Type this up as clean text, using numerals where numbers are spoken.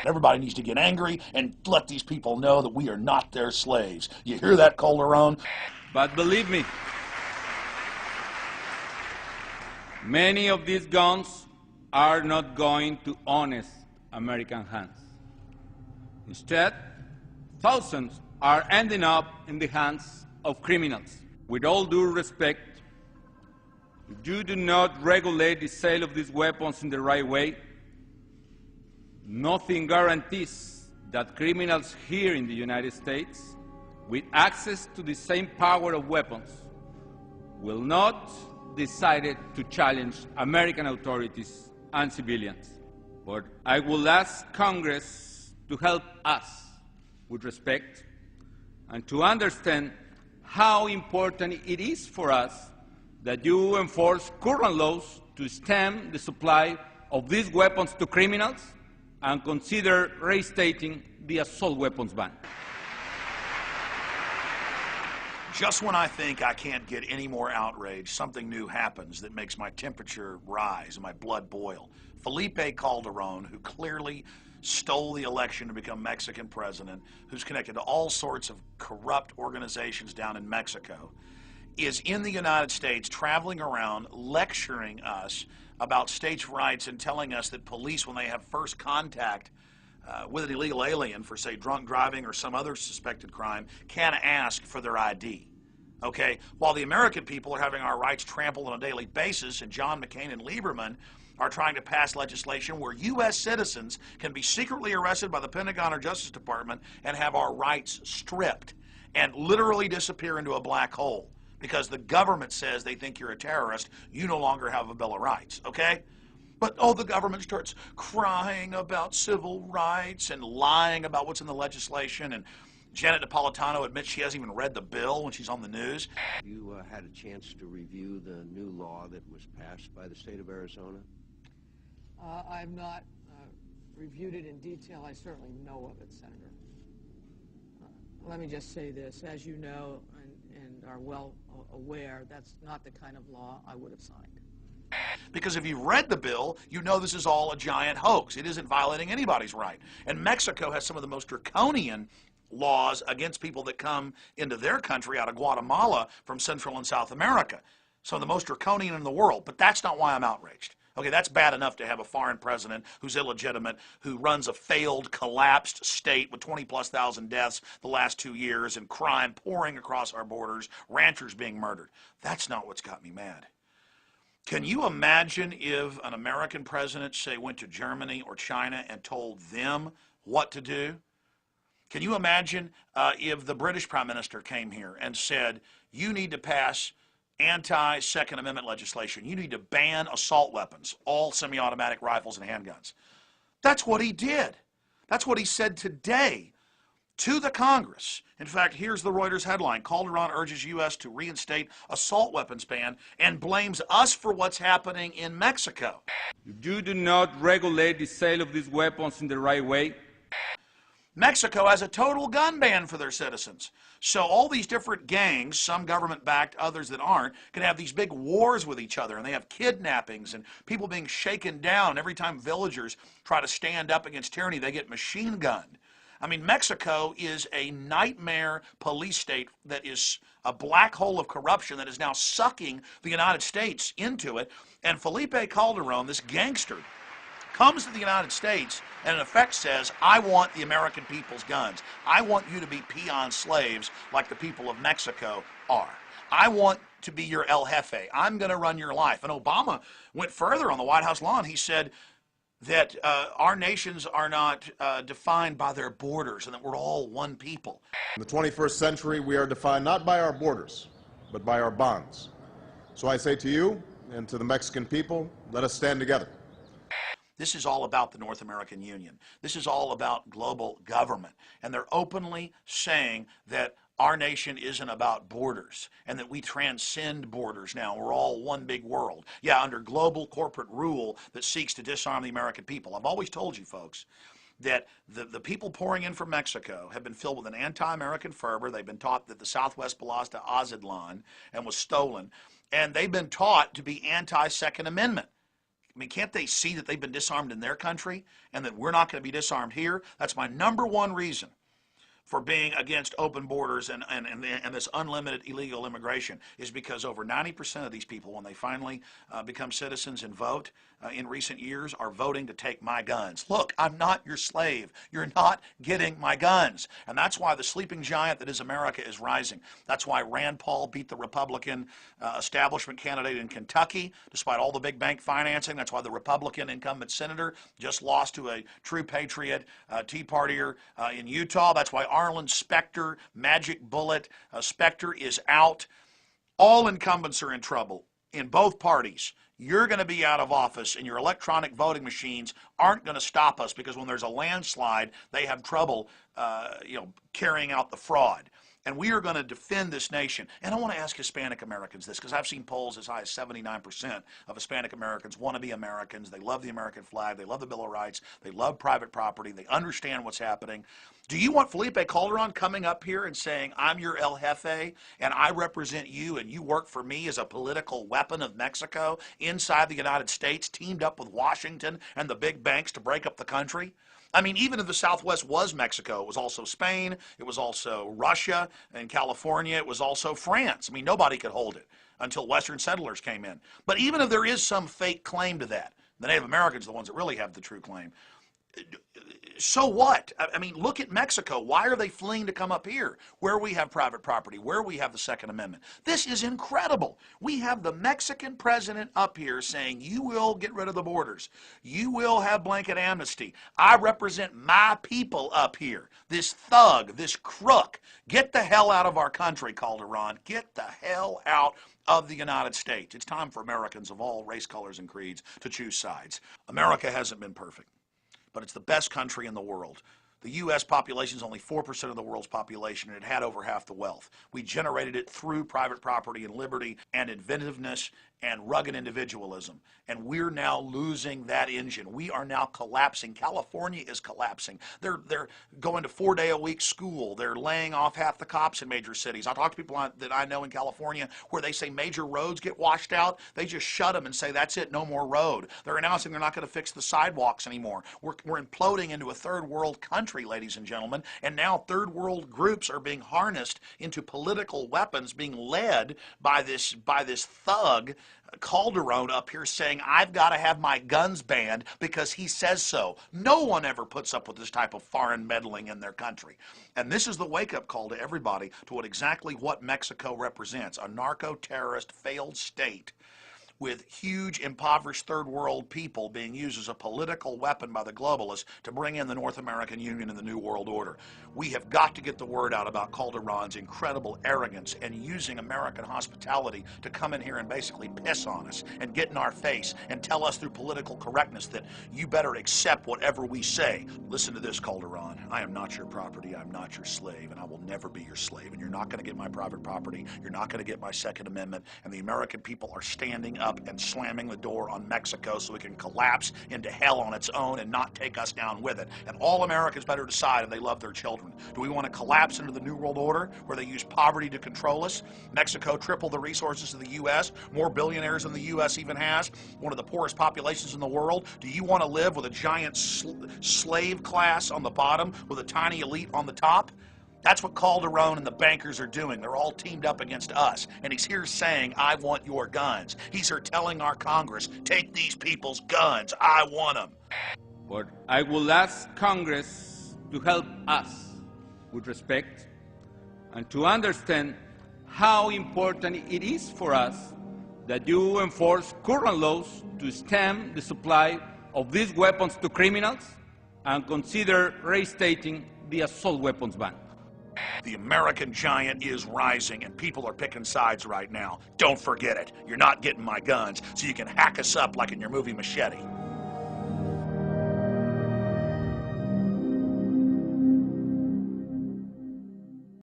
Everybody needs to get angry and let these people know that we are not their slaves. You hear that, Calderon? But believe me, many of these guns are not going to honest American hands. Instead, thousands are ending up in the hands of criminals. With all due respect, if you do not regulate the sale of these weapons in the right way, nothing guarantees that criminals here in the United States, with access to the same power of weapons, will not decide to challenge American authorities and civilians. But I will ask Congress to help us with respect and to understand how important it is for us that you enforce current laws to stem the supply of these weapons to criminals and consider reinstating the assault weapons ban. Just when I think I can't get any more outraged, something new happens that makes my temperature rise and my blood boil. Felipe Calderón, who clearly stole the election to become Mexican president, who's connected to all sorts of corrupt organizations down in Mexico, is in the United States traveling around lecturing us about states' rights and telling us that police, when they have first contact with an illegal alien for, say, drunk driving or some other suspected crime, can ask for their ID. Okay? While the American people are having our rights trampled on a daily basis, and John McCain and Lieberman are trying to pass legislation where U.S. citizens can be secretly arrested by the Pentagon or Justice Department and have our rights stripped and literally disappear into a black hole because the government says they think you're a terrorist, you no longer have a Bill of Rights, okay? But, oh, the government starts crying about civil rights and lying about what's in the legislation, and Janet Napolitano admits she hasn't even read the bill when she's on the news. You had a chance to review the new law that was passed by the state of Arizona? I've not reviewed it in detail. I certainly know of it, Senator. Let me just say this. As you know and are well aware, that's not the kind of law I would have signed. Because if you've read the bill, you know this is all a giant hoax. It isn't violating anybody's right. And Mexico has some of the most draconian laws against people that come into their country out of Guatemala from Central and South America. Some of the most draconian in the world. But that's not why I'm outraged. Okay, that's bad enough to have a foreign president who's illegitimate, who runs a failed, collapsed state with 20+ thousand deaths the last 2 years and crime pouring across our borders, ranchers being murdered. That's not what's got me mad. Can you imagine if an American president, say, went to Germany or China and told them what to do? Can you imagine if the British Prime Minister came here and said, you need to pass anti-Second Amendment legislation. You need to ban assault weapons, all semi-automatic rifles and handguns. That's what he did. That's what he said today to the Congress. In fact, here's the Reuters headline. Calderon urges U.S. to reinstate assault weapons ban and blames us for what's happening in Mexico. If you do not regulate the sale of these weapons in the right way, Mexico has a total gun ban for their citizens. So all these different gangs, some government-backed, others that aren't, can have these big wars with each other, and they have kidnappings and people being shaken down. Every time villagers try to stand up against tyranny, they get machine gunned. I mean, Mexico is a nightmare police state that is a black hole of corruption that is now sucking the United States into it. And Felipe Calderón, this gangster, comes to the United States and in effect says, I want the American people's guns. I want you to be peon slaves like the people of Mexico are. I want to be your El Jefe. I'm going to run your life. And Obama went further on the White House lawn. He said that our nations are not defined by their borders and that we're all one people. In the 21st century, we are defined not by our borders, but by our bonds. So I say to you and to the Mexican people, let us stand together. This is all about the North American Union. This is all about global government. And they're openly saying that our nation isn't about borders and that we transcend borders now. We're all one big world. Yeah, under global corporate rule that seeks to disarm the American people. I've always told you, folks, that the people pouring in from Mexico have been filled with an anti-American fervor. They've been taught that the Southwest belongs to Aztlan and was stolen. And they've been taught to be anti-Second Amendment. I mean, can't they see that they've been disarmed in their country and that we're not going to be disarmed here? That's my number one reason for being against open borders and this unlimited illegal immigration, is because over 90% of these people, when they finally become citizens and vote in recent years, are voting to take my guns. Look, I'm not your slave. You're not getting my guns. And that's why the sleeping giant that is America is rising. That's why Rand Paul beat the Republican establishment candidate in Kentucky, despite all the big bank financing. That's why the Republican incumbent senator just lost to a true patriot Tea Partier in Utah. That's why Arlen Specter, Magic Bullet, Specter is out. All incumbents are in trouble in both parties. You're going to be out of office, and your electronic voting machines aren't going to stop us, because when there's a landslide, they have trouble, carrying out the fraud. And we are going to defend this nation. And I want to ask Hispanic Americans this, because I've seen polls as high as 79% of Hispanic Americans want to be Americans. They love the American flag. They love the Bill of Rights. They love private property. They understand what's happening. Do you want Felipe Calderón coming up here and saying, I'm your El Jefe, and I represent you, and you work for me as a political weapon of Mexico inside the United States, teamed up with Washington and the big banks to break up the country? I mean, even if the Southwest was Mexico, it was also Spain, it was also Russia and California, it was also France. I mean, nobody could hold it until Western settlers came in. But even if there is some fake claim to that, the Native Americans are the ones that really have the true claim. So what? I mean, look at Mexico. Why are they fleeing to come up here, where we have private property, where we have the Second Amendment? This is incredible. We have the Mexican president up here saying, you will get rid of the borders. You will have blanket amnesty. I represent my people up here. This thug, this crook. Get the hell out of our country, Calderon. Get the hell out of the United States. It's time for Americans of all race, colors, and creeds to choose sides. America hasn't been perfect, but it's the best country in the world. The U.S. population is only 4% of the world's population, and it had over half the wealth. We generated it through private property and liberty and inventiveness and rugged individualism. And we're now losing that engine. We are now collapsing. California is collapsing. They're going to 4-day-a-week school. They're laying off half the cops in major cities. I talk to people that I know in California where they say major roads get washed out. They just shut them and say, that's it, no more road. They're announcing they're not going to fix the sidewalks anymore. We're imploding into a third world country, ladies and gentlemen, and now third world groups are being harnessed into political weapons, being led by this thug Calderon up here saying, I've got to have my guns banned because he says so. No one ever puts up with this type of foreign meddling in their country. And this is the wake-up call to everybody to exactly what Mexico represents, a narco-terrorist failed state with huge impoverished third world people being used as a political weapon by the globalists to bring in the North American Union and the New World Order. We have got to get the word out about Calderon's incredible arrogance and using American hospitality to come in here and basically piss on us and get in our face and tell us through political correctness that you better accept whatever we say. Listen to this, Calderon. I am not your property. I'm not your slave, and I will never be your slave. And you're not going to get my private property. You're not going to get my Second Amendment. And the American people are standing up and slamming the door on Mexico so it can collapse into hell on its own and not take us down with it. And all Americans better decide if they love their children. Do we want to collapse into the New World Order where they use poverty to control us? Mexico tripled the resources of the U.S., more billionaires than the U.S. even has, one of the poorest populations in the world. Do you want to live with a giant slave class on the bottom with a tiny elite on the top? That's what Calderon and the bankers are doing. They're all teamed up against us. And he's here saying, I want your guns. He's here telling our Congress, take these people's guns. I want them. But I will ask Congress to help us with respect and to understand how important it is for us that you enforce current laws to stem the supply of these weapons to criminals and consider reinstating the assault weapons ban. The American giant is rising, and people are picking sides right now. Don't forget it. You're not getting my guns, so you can hack us up like in your movie Machete.